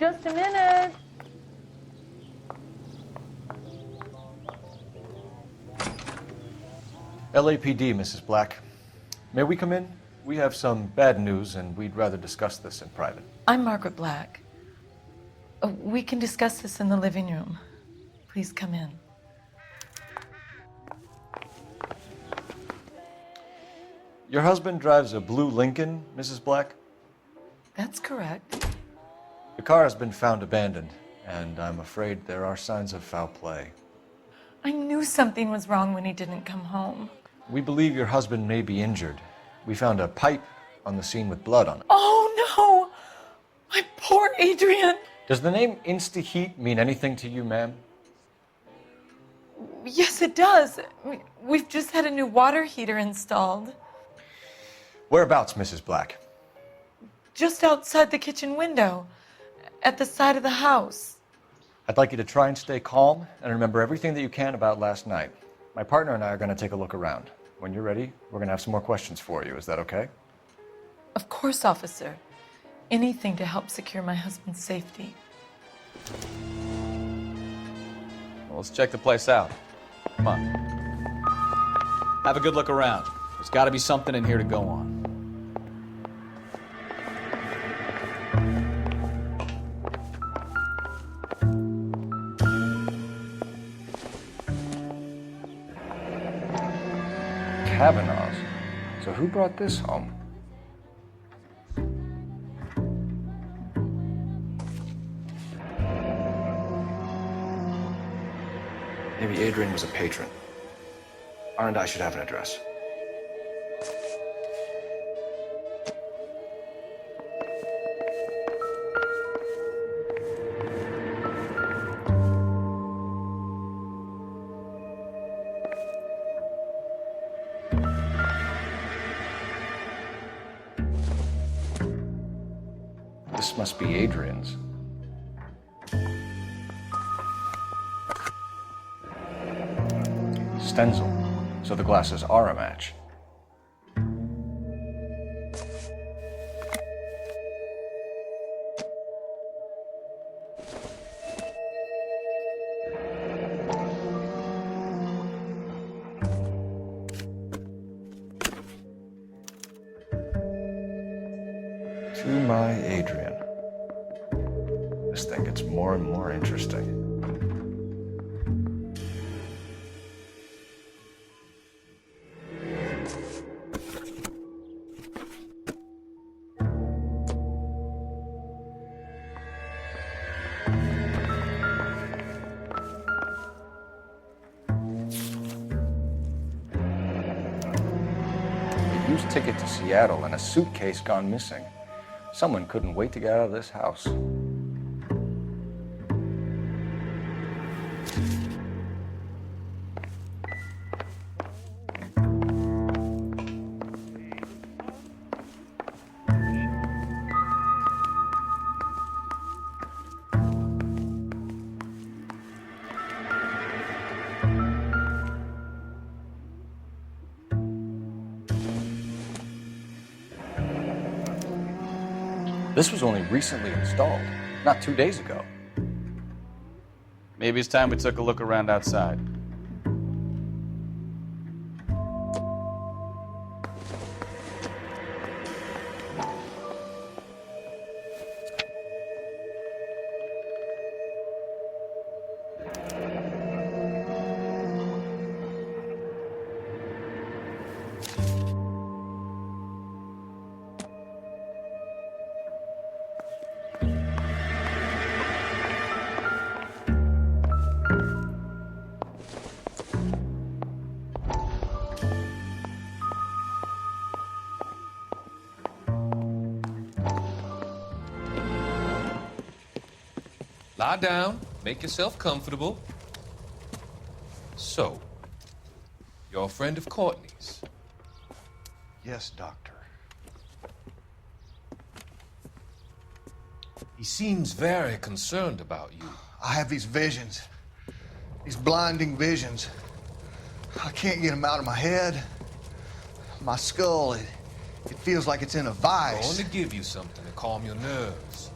Just a minute. LAPD, Mrs. Black. May we come in? We have some bad news, and we'd rather discuss this in private. I'm Margaret Black. We can discuss this in the living room. Please come in. Your husband drives a blue Lincoln, Mrs. Black? That's correct. The car has been found abandoned, and I'm afraid there are signs of foul play. I knew something was wrong when he didn't come home. We believe your husband may be injured. We found a pipe on the scene with blood on it. Oh no! My poor Adrian! Does the name Insta-Heat mean anything to you, ma'am? Yes, it does. We've just had a new water heater installed. Whereabouts, Mrs. Black? Just outside the kitchen window, at the side of the house. I'd like you to try and stay calm and remember everything that you can about last night. My partner and I are going to take a look around. When you're ready, we're going to have some more questions for you. Is that okay? Of course, officer. Anything to help secure my husband's safety. Well, let's check the place out. Come on. Have a good look around. There's got to be something in here to go on. Kavanaugh's. So who brought this home? Maybe Adrian was a patron. R&I should have an address. This must be Adrian's. Stencil, so the glasses are a match. To my Adrian. This thing gets more and more interesting. A used ticket to Seattle and a suitcase gone missing. Someone couldn't wait to get out of this house. This was only recently installed, not 2 days ago. Maybe it's time we took a look around outside. Lie down, make yourself comfortable. So, you're a friend of Courtney's? Yes, Doctor. He seems very concerned about you. I have these visions, these blinding visions. I can't get them out of my head. My skull, it feels like it's in a I'm vice. going to give you something to calm your nerves.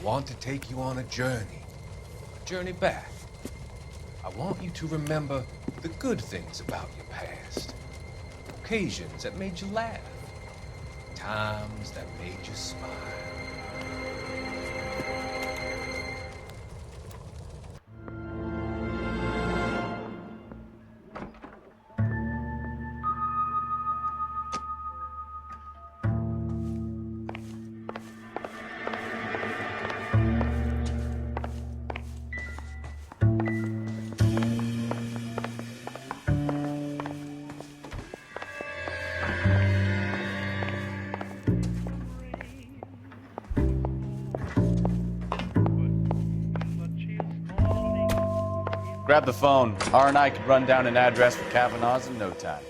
I want to take you on a journey back. I want you to remember the good things about your past, occasions that made you laugh, times that made you smile. Grab the phone. R&I could run down an address for Kavanaugh's in no time.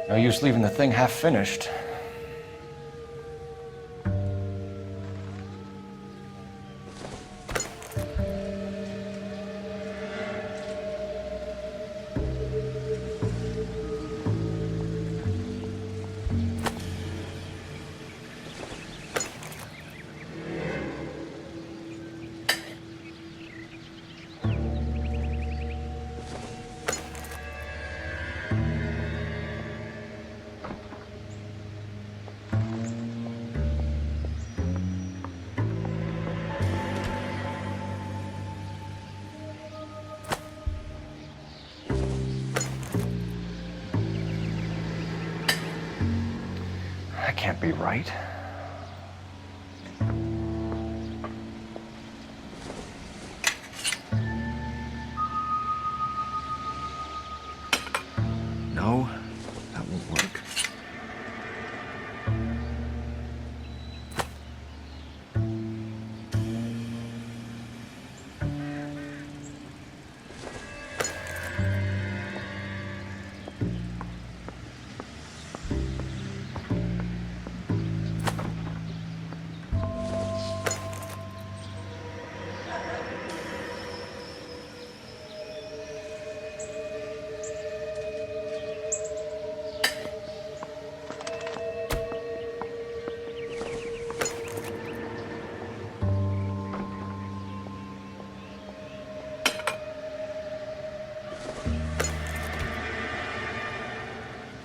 No use leaving the thing half finished. That can't be right. No, that won't work.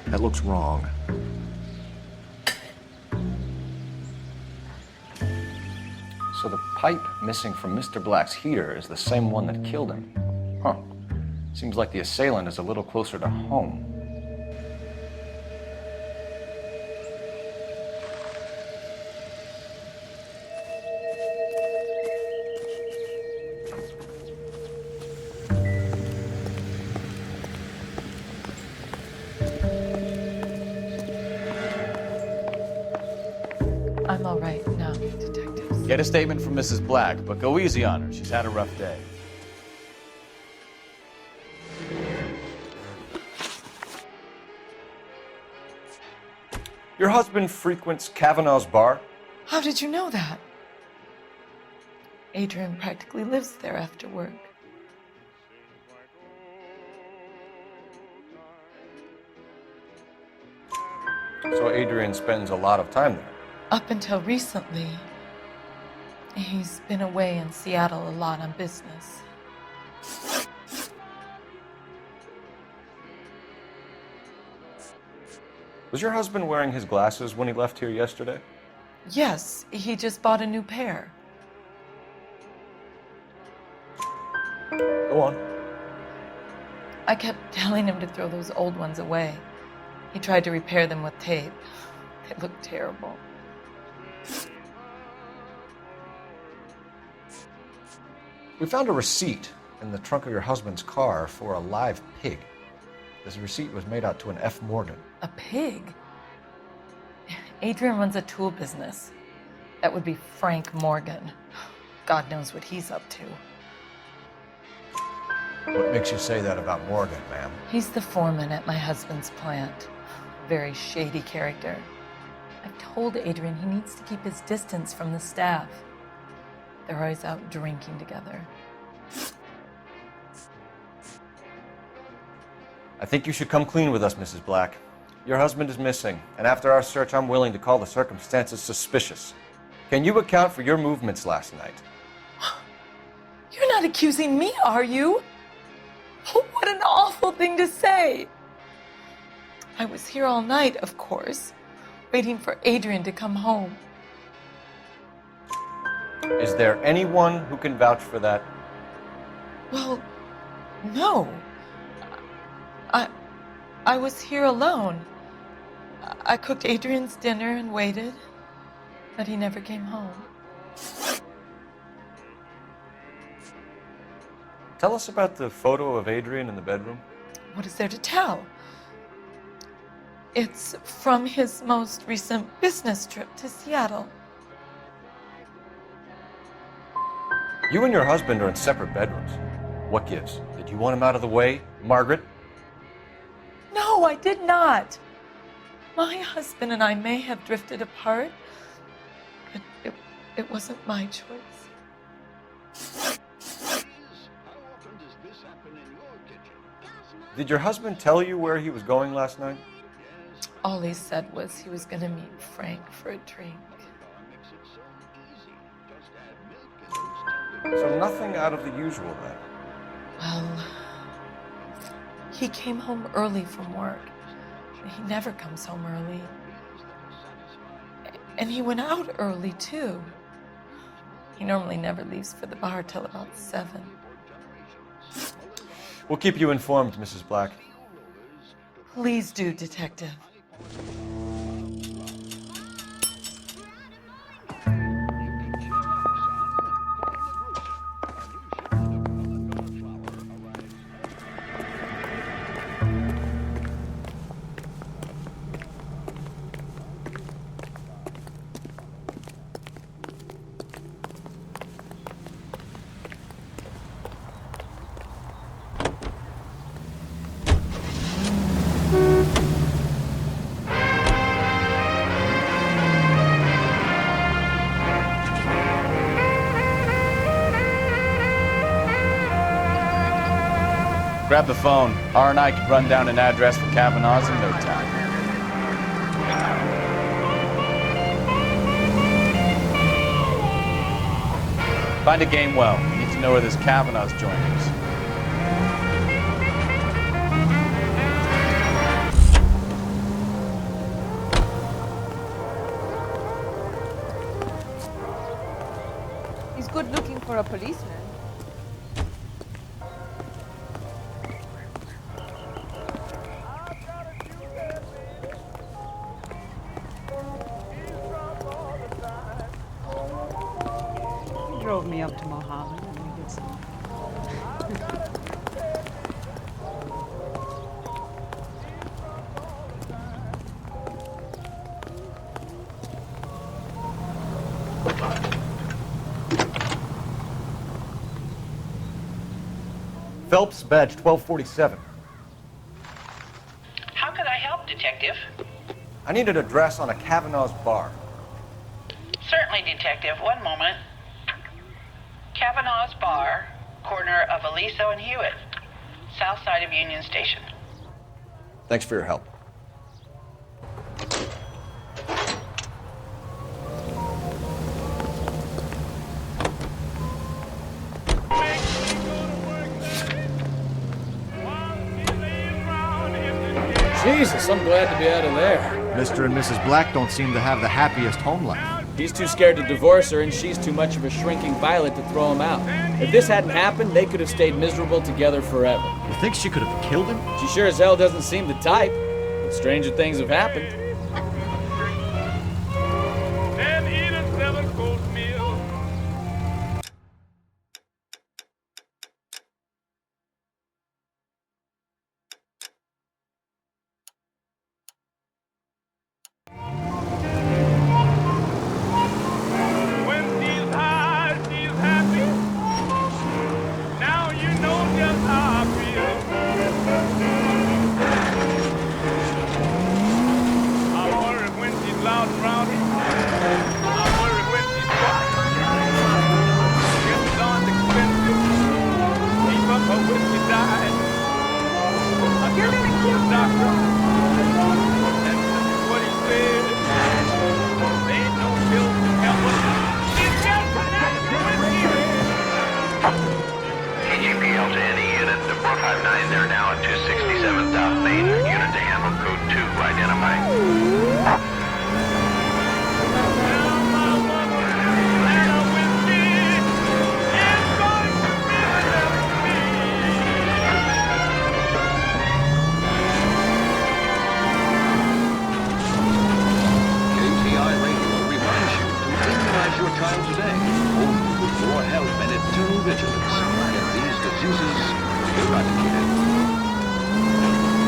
That looks wrong. So the pipe missing from Mr. Black's heater is the same one that killed him. Huh. Seems like the assailant is a little closer to home. I'm all right now, detectives. Get a statement from Mrs. Black, but go easy on her. She's had a rough day. Your husband frequents Kavanaugh's bar? How did you know that? Adrian practically lives there after work. So Adrian spends a lot of time there. Up until recently, he's been away in Seattle a lot on business. Was your husband wearing his glasses when he left here yesterday? Yes, he just bought a new pair. Go on. I kept telling him to throw those old ones away. He tried to repair them with tape. They looked terrible. We found a receipt in the trunk of your husband's car for a live pig. This receipt was made out to an F. Morgan. A pig? Adrian runs a tool business. That would be Frank Morgan. God knows what he's up to. What makes you say that about Morgan, ma'am? He's the foreman at my husband's plant. Very shady character. I've told Adrian he needs to keep his distance from the staff. They're always out drinking together. I think you should come clean with us, Mrs. Black. Your husband is missing, and after our search, I'm willing to call the circumstances suspicious. Can you account for your movements last night? You're not accusing me, are you? What an awful thing to say. I was here all night, of course, waiting for Adrian to come home. Is there anyone who can vouch for that? Well, no. I was here alone. I cooked Adrian's dinner and waited, but he never came home. Tell us about the photo of Adrian in the bedroom. What is there to tell? It's from his most recent business trip to Seattle. You and your husband are in separate bedrooms. What gives? Did you want him out of the way, Margaret? No, I did not. My husband and I may have drifted apart, but it wasn't my choice. Did your husband tell you where he was going last night? All he said was he was going to meet Frank for a drink. So nothing out of the usual then. Well, he came home early from work. He never comes home early. And he went out early, too. He normally never leaves for the bar till about 7. We'll keep you informed, Mrs. Black. Please do, Detective. Grab the phone. R and I can run down an address for Kavanaugh's in no time. Find a game well. Need to know where this Kavanaugh's joint is. He's good looking for a policeman. Drove me up to Mohammed and we did some. Phelps, badge 1247. How could I help, Detective? I need an address on a Kavanaugh's bar. Certainly, Detective. One moment. Kavanaugh's Bar, corner of Aliso and Hewitt, south side of Union Station. Thanks for your help. Jesus, I'm glad to be out of there. Mr. and Mrs. Black don't seem to have the happiest home life. He's too scared to divorce her, and she's too much of a shrinking violet to throw him out. If this hadn't happened, they could have stayed miserable together forever. You think she could have killed him? She sure as hell doesn't seem the type, but stranger things have happened. trial today, only with your help and eternal vigilance can these diseases be eradicated.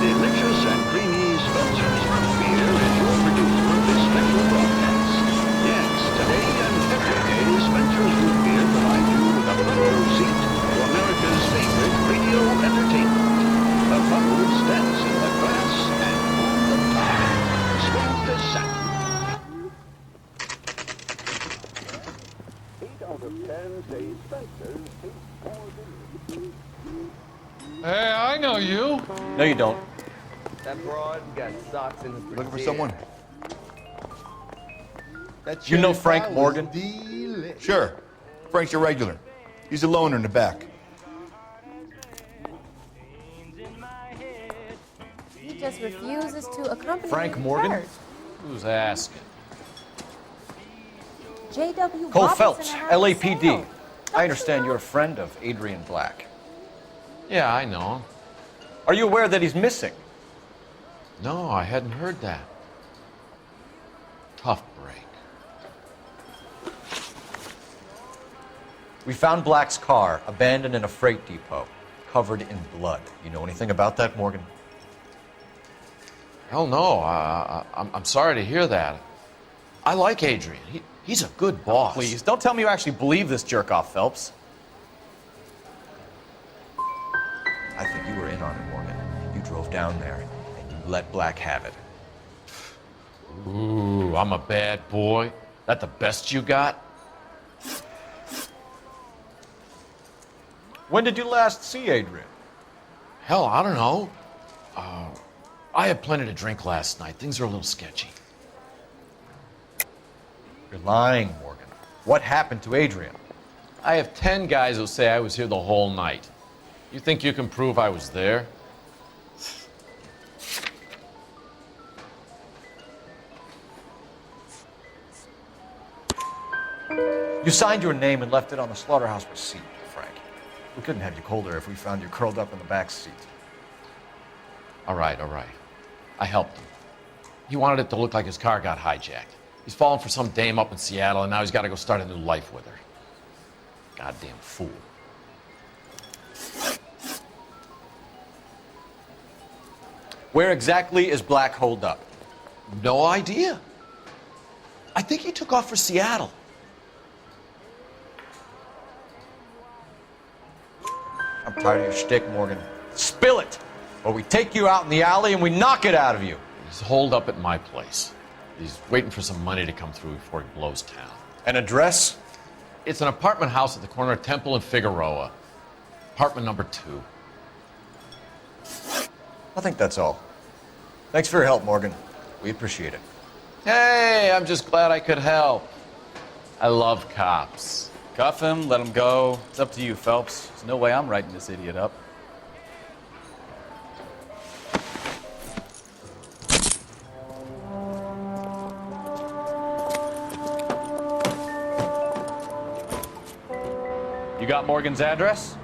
Delicious and creamy Spencer's Root Beer is your producer of this special broadcast. Yes, today and every day, Spencer's Root Beer provides you with a front row seat to America's favorite radio entertainment. The bubbles dance in the glass and on the top. Smooth as satin. 8 out of 10 say Spencer's tastes more than... Hey, I know you. No, you don't. That broad got socks in his Looking for someone? You know Frank Morgan? Sure. Frank's your regular. He's a loner in the back. He just refuses to accompany Frank me to Morgan? church. Who's asking? J.W. Cole Robinson Phelps, and I were LAPD. sale. I understand you're a friend of Adrian Black. Yeah, I know him. Are you aware that he's missing? No, I hadn't heard that. Tough break. We found Black's car abandoned in a freight depot, covered in blood. You know anything about that, Morgan? Hell no. I'm sorry to hear that. I like Adrian. He's a good boss. Please, don't tell me you actually believe this jerk-off, Phelps. I think you were in on it, Morgan. You drove down there, and you let Black have it. Ooh, I'm a bad boy. That the best you got? When did you last see Adrian? Hell, I don't know. I had plenty to drink last night. Things are a little sketchy. You're lying, Morgan. What happened to Adrian? I have 10 guys who say I was here the whole night. You think you can prove I was there? You signed your name and left it on the slaughterhouse receipt, Frank. We couldn't have you colder if we found you curled up in the back seat. All right. I helped him. He wanted it to look like his car got hijacked. He's fallen for some dame up in Seattle, and now he's got to go start a new life with her. Goddamn fool. Where exactly is Black holed up? No idea. I think he took off for Seattle. I'm tired of your shtick, Morgan. Spill it, or we take you out in the alley and we knock it out of you. He's holed up at my place. He's waiting for some money to come through before he blows town. An address? It's an apartment house at the corner of Temple and Figueroa. Apartment number 2. I think that's all. Thanks for your help, Morgan. We appreciate it. Hey, I'm just glad I could help. I love cops. Cuff him, let him go. It's up to you, Phelps. There's no way I'm writing this idiot up. You got Morgan's address?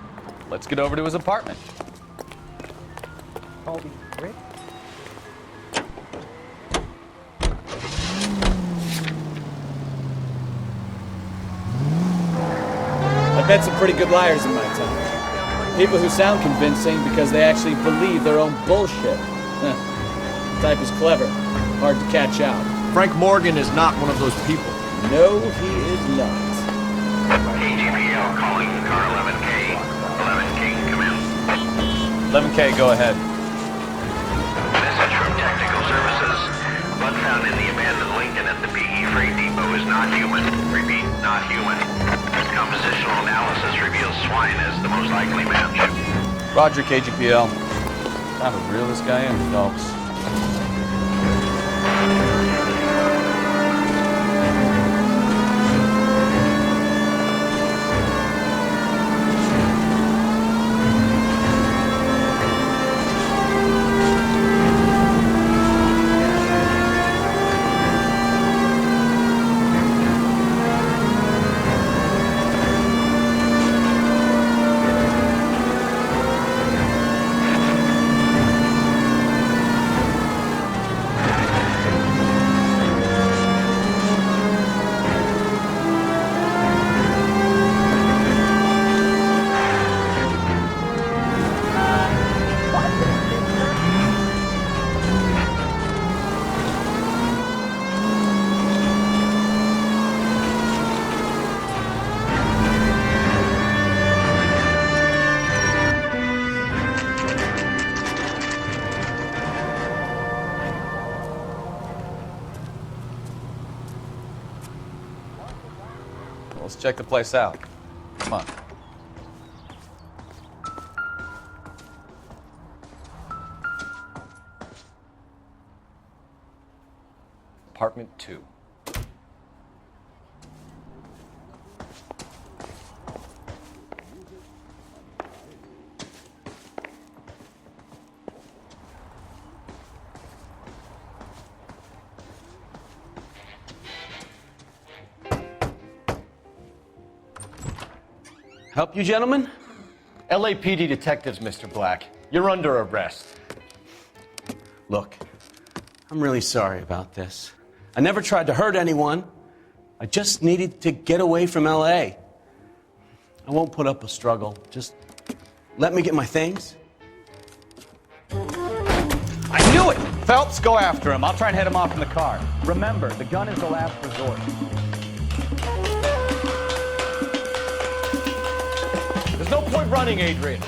Let's get over to his apartment. Colby, Rick? I've met some pretty good liars in my time. People who sound convincing because they actually believe their own bullshit. The type is clever, hard to catch out. Frank Morgan is not one of those people. No, he is not. KGPL calling car 11K. 11K, come in. 11K, go ahead. Message from Technical Services. Blood found in the abandoned Lincoln at the PE Freight Depot is not human. Repeat, not human. Compositional analysis reveals swine as the most likely match. Roger, KGPL. Time to reel this guy in, Phelps. Well, let's check the place out. Come on. Apartment 2. Help you, gentlemen? LAPD detectives, Mr. Black. You're under arrest. Look, I'm really sorry about this. I never tried to hurt anyone. I just needed to get away from L.A. I won't put up a struggle. Just let me get my things. I knew it! Phelps, go after him. I'll try and head him off in the car. Remember, the gun is the last resort. There's no point running, Adrian.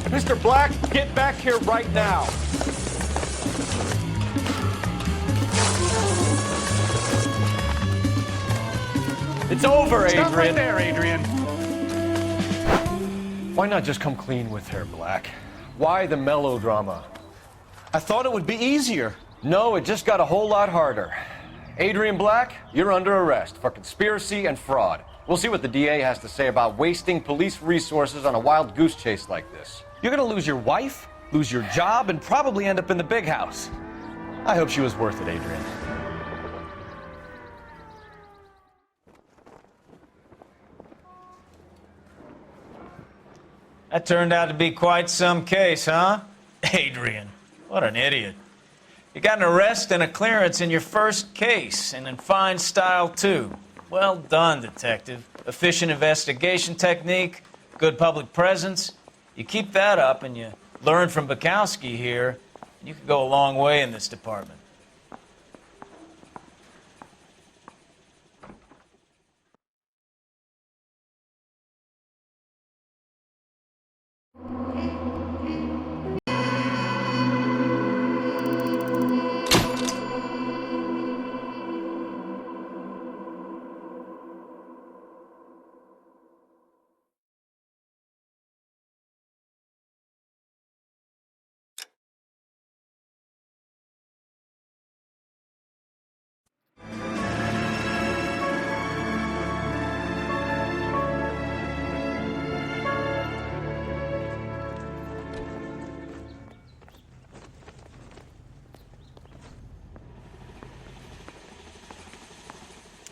Mr. Black, get back here right now. It's over, Adrian. Stop right there, Adrian. Why not just come clean with her, Black? Why the melodrama? I thought it would be easier. No, it just got a whole lot harder. Adrian Black, you're under arrest for conspiracy and fraud. We'll see what the DA has to say about wasting police resources on a wild goose chase like this. You're gonna lose your wife, lose your job, and probably end up in the big house. I hope she was worth it, Adrian. That turned out to be quite some case, huh? Adrian, what an idiot. You got an arrest and a clearance in your first case, and in fine style, too. Well done, detective. Efficient investigation technique, good public presence. You keep that up and you learn from Bukowski here, you could go a long way in this department.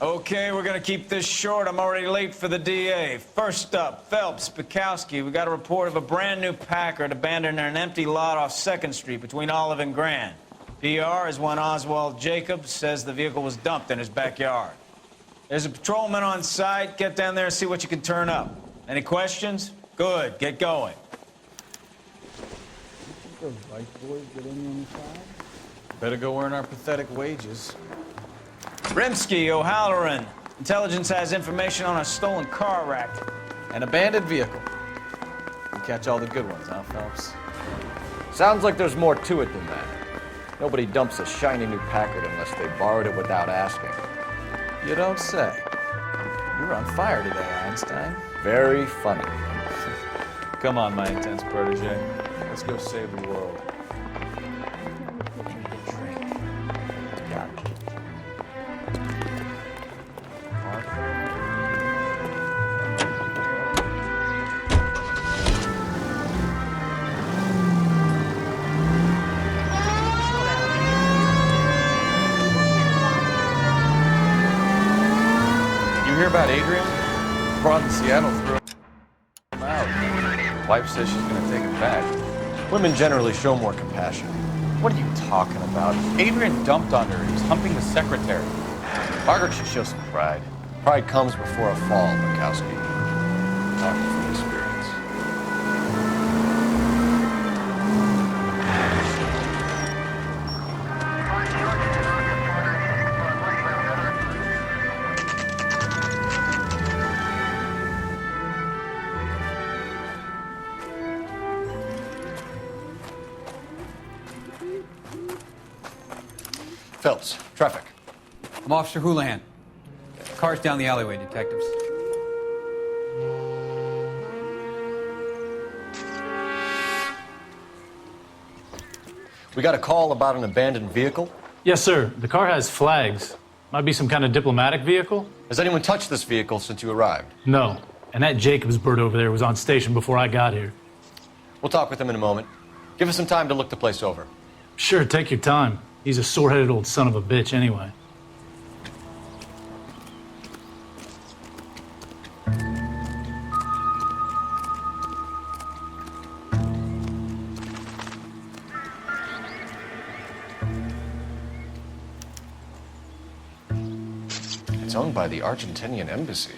Okay, we're gonna keep this short. I'm already late for the DA. First up, Phelps, Bukowski. We got a report of a brand new Packard abandoned in an empty lot off 2nd Street between Olive and Grand. PR is one Oswald Jacobs says the vehicle was dumped in his backyard. There's a patrolman on site. Get down there and see what you can turn up. Any questions? Good, get going. Those white boys get in on the side? Better go earn our pathetic wages. Rimsky, O'Halloran. Intelligence has information on a stolen car rack. An abandoned vehicle. We catch all the good ones, huh, Phelps? Sounds like there's more to it than that. Nobody dumps a shiny new Packard unless they borrowed it without asking. You don't say. You're on fire today, Einstein. Very funny. Come on, my intense protege. Let's go save the world. Got it. You hear about Adrian? Brought in Seattle threw him out. Wife says she's gonna take him back. Women generally show more compassion. What are you talking about? Adrian dumped on her. He was humping the secretary. Margaret should show some pride. Pride comes before a fall, Bukowski. Talking from experience. Phelps, traffic. I'm Officer Houlihan. Car's down the alleyway, detectives. We got a call about an abandoned vehicle. Yes, sir. The car has flags. Might be some kind of diplomatic vehicle. Has anyone touched this vehicle since you arrived? No. And that Jacobs bird over there was on station before I got here. We'll talk with him in a moment. Give us some time to look the place over. Sure, take your time. He's a sore-headed old son of a bitch anyway. It's owned by the Argentinian embassy.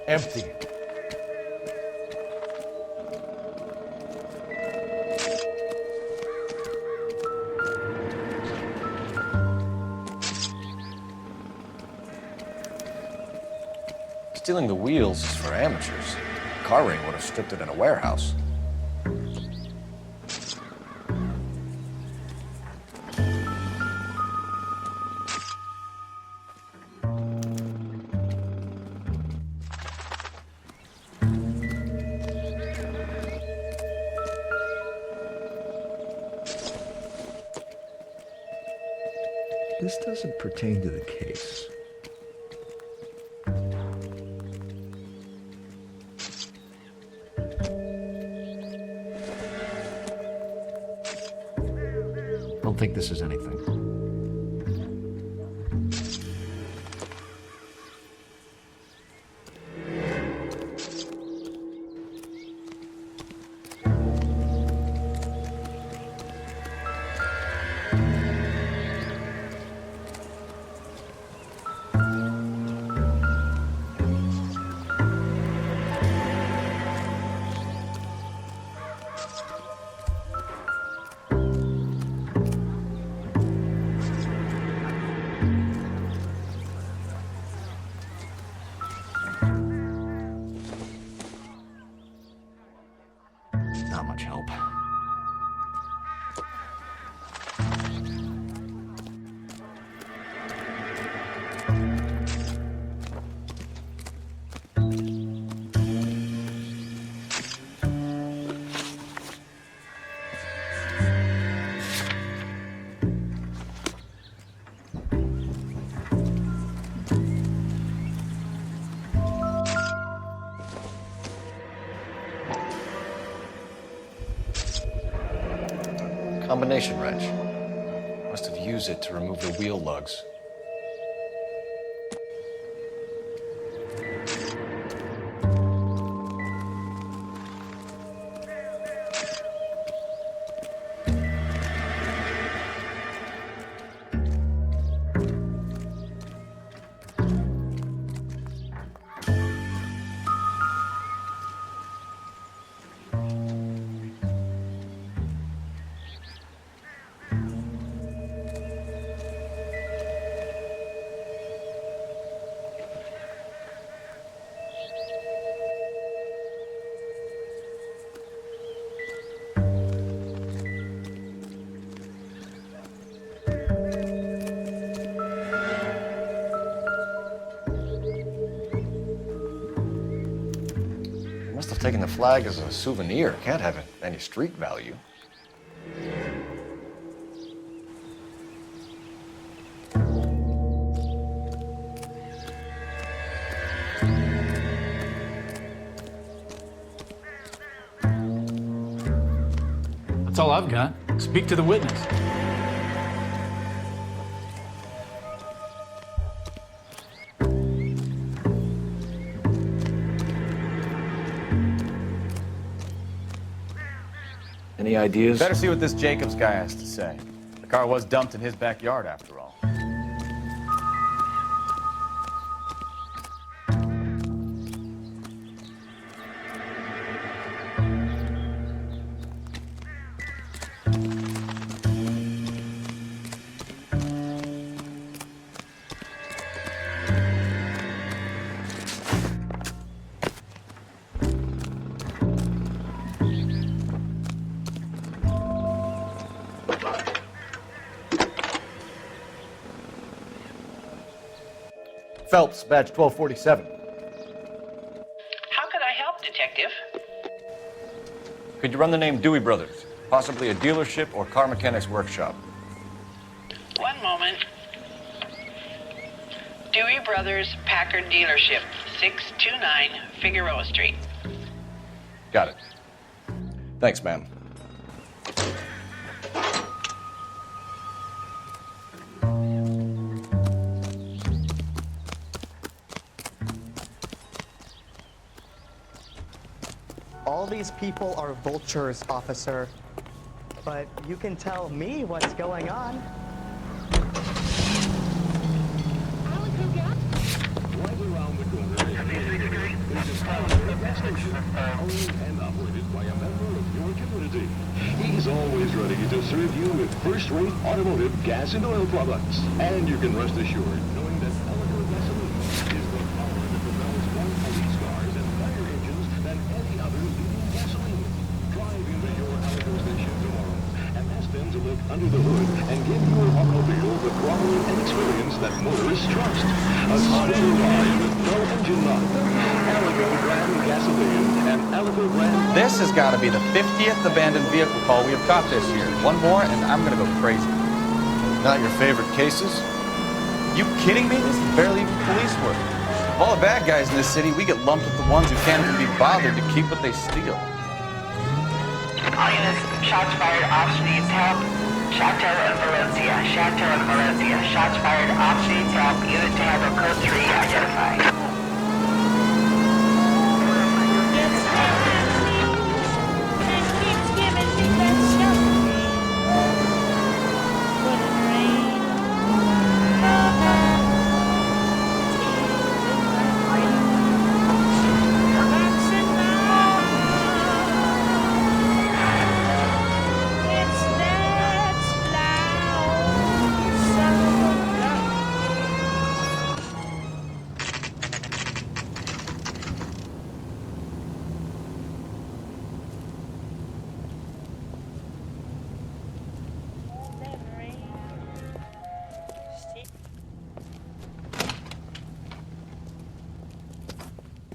Empty. Stealing the wheels is for amateurs. Car ring would have stripped it in a warehouse. This doesn't pertain to the case. Don't think this is anything. Not much help. Combination wrench. Must have used it to remove the wheel lugs. Must have taken the flag as a souvenir. Can't have any street value. That's all I've got. Speak to the witness. Any ideas? Better see what this Jacobs guy has to say. The car was dumped in his backyard, after all. Phelps, badge 1247. How could I help, Detective? Could you run the name Dewey Brothers? Possibly a dealership or car mechanics workshop. One moment. Dewey Brothers Packard Dealership, 629 Figueroa Street. Got it. Thanks, ma'am. All these people are vultures, officer. But you can tell me what's going on. Right around the corner is a gas station, owned and operated by a member of your community. He's always ready to serve you with first-rate automotive gas and oil products. And you can rest assured knowing that Ellico gasoline is the power that propels more police cars and fire engines than any other leading gasoline. Drive into your Ellico station tomorrow and ask them to look under the hood and give your automobile the quality and experience that motorists trust. A special ride with no engine knock. Ellico brand gasoline and Ellico brand... This has got to be the 50th abandoned vehicle call we have caught this year. One more, and I'm going to go crazy. Not your favorite cases? You kidding me? This is barely even police work. Of all the bad guys in this city, we get lumped with the ones who can't even be bothered to keep what they steal. All units, shots fired, officer needs help. Chateau and Valencia, Chateau and Valencia. Shots fired, officer needs help. Unit to have a code 3 identified.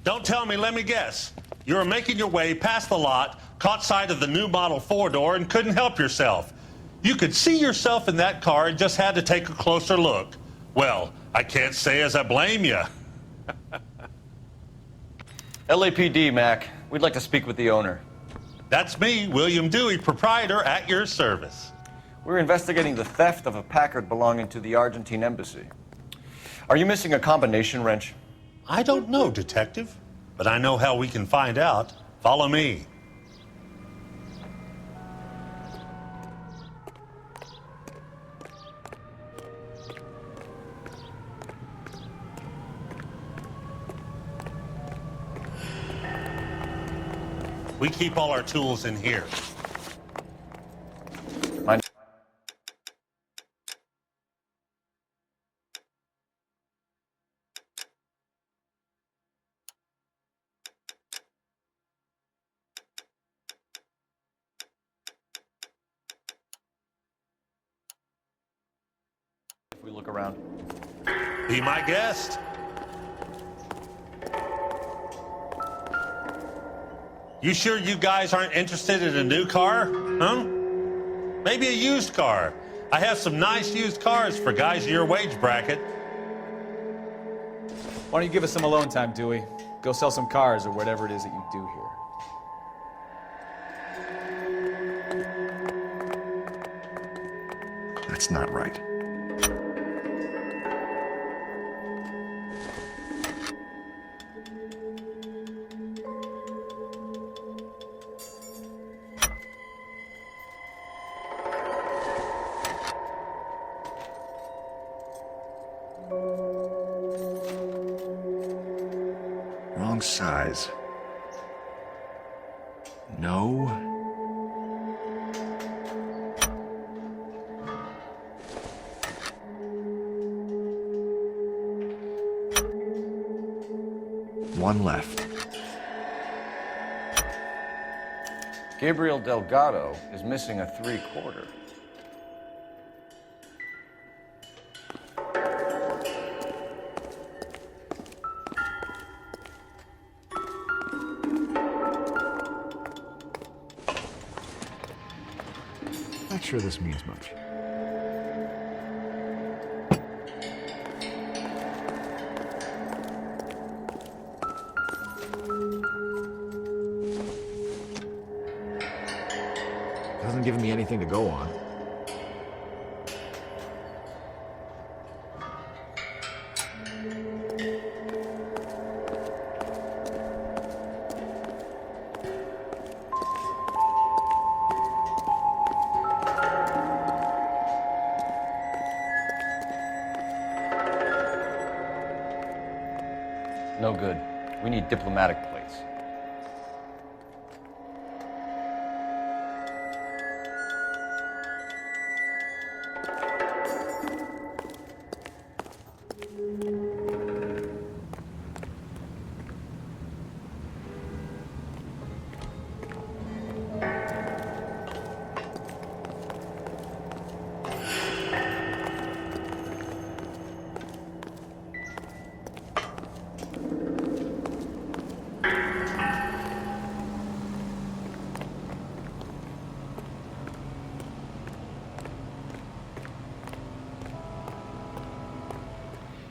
Don't tell me, let me guess. You were making your way past the lot, caught sight of the new model 4-door, and couldn't help yourself. You could see yourself in that car and just had to take a closer look. Well, I can't say as I blame you. LAPD, Mac. We'd like to speak with the owner. That's me, William Dewey, proprietor, at your service. We're investigating the theft of a Packard belonging to the Argentine embassy. Are you missing a combination wrench? I don't know, Detective, but I know how we can find out. Follow me. We keep all our tools in here. Mine. If we look around. Be my guest. You sure you guys aren't interested in a new car? Huh? Maybe a used car. I have some nice used cars for guys in your wage bracket. Why don't you give us some alone time, Dewey? Go sell some cars or whatever it is that you do here. That's not right. Wrong size. No. One left. Gabriel Delgado is missing a 3/4. Not sure this means much. Hasn't given me anything to go on. No good. We need diplomatic plates.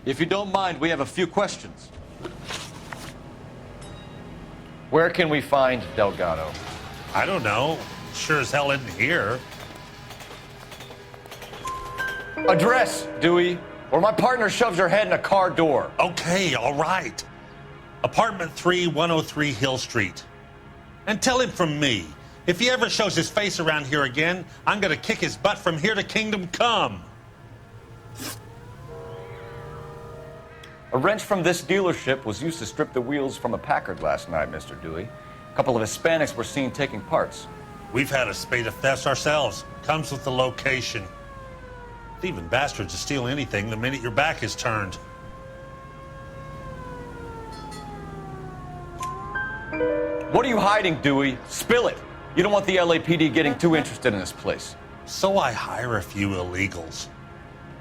If you don't mind, we have a few questions. Where can we find Delgado? I don't know. Sure as hell isn't here. Address, Dewey, or my partner shoves her head in a car door. Okay, all right. Apartment 3, 103 Hill Street. And tell him from me, if he ever shows his face around here again, I'm gonna kick his butt from here to Kingdom Come. A wrench from this dealership was used to strip the wheels from a Packard last night, Mr. Dewey. A couple of Hispanics were seen taking parts. We've had a spate of thefts ourselves. Comes with the location. Thieving bastards to steal anything the minute your back is turned. What are you hiding, Dewey? Spill it. You don't want the LAPD getting too interested in this place. So I hire a few illegals.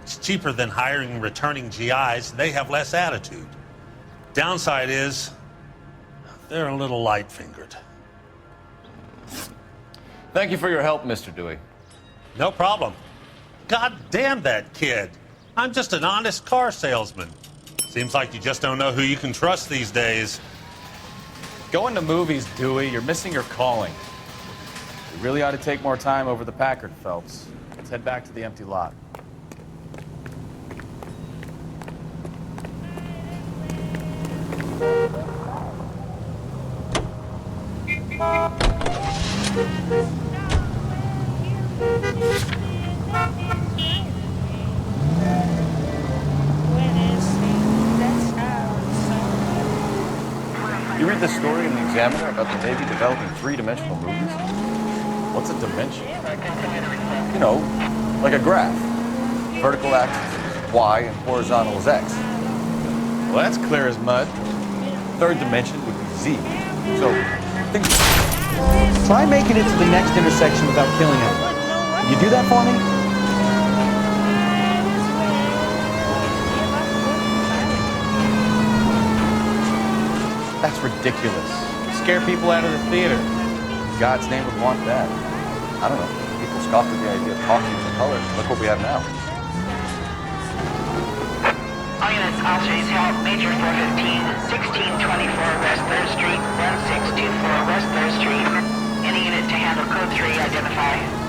It's cheaper than hiring returning GIs. They have less attitude. Downside is, they're a little light-fingered. Thank you for your help, Mr. Dewey. No problem. God damn that kid. I'm just an honest car salesman. Seems like you just don't know who you can trust these days. Going to movies, Dewey. You're missing your calling. You really ought to take more time over the Packard, Phelps. Let's head back to the empty lot. You read the story in the Examiner about the Navy developing three-dimensional movies? What's a dimension? You know, like a graph. Vertical axis is Y and horizontal is X. Well, that's clear as mud. Third dimension would be Z. So, think... Try making it to the next intersection without killing anyone. Can you do that for me? That's ridiculous. Scare people out of the theater. In God's name would want that. I don't know. People scoffed at the idea of talking in color. Look what we have now. All units, officers help. Major 415, 1624 West 3rd Street, 1624 West 3rd Street. Any unit to handle code 3, identify.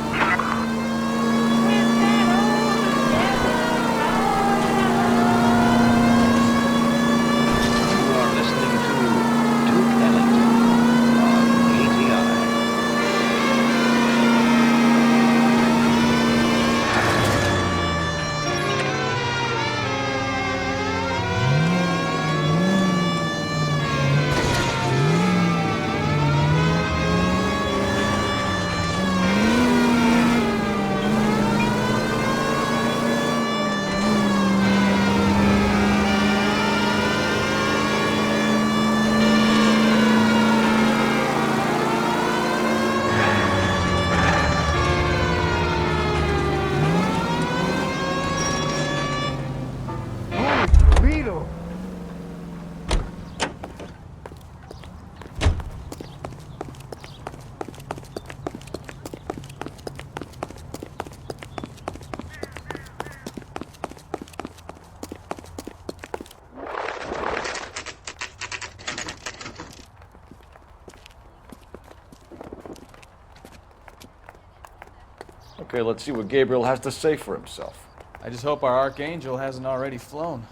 Okay, let's see what Gabriel has to say for himself. I just hope our archangel hasn't already flown.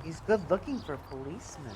He's good looking for a policeman.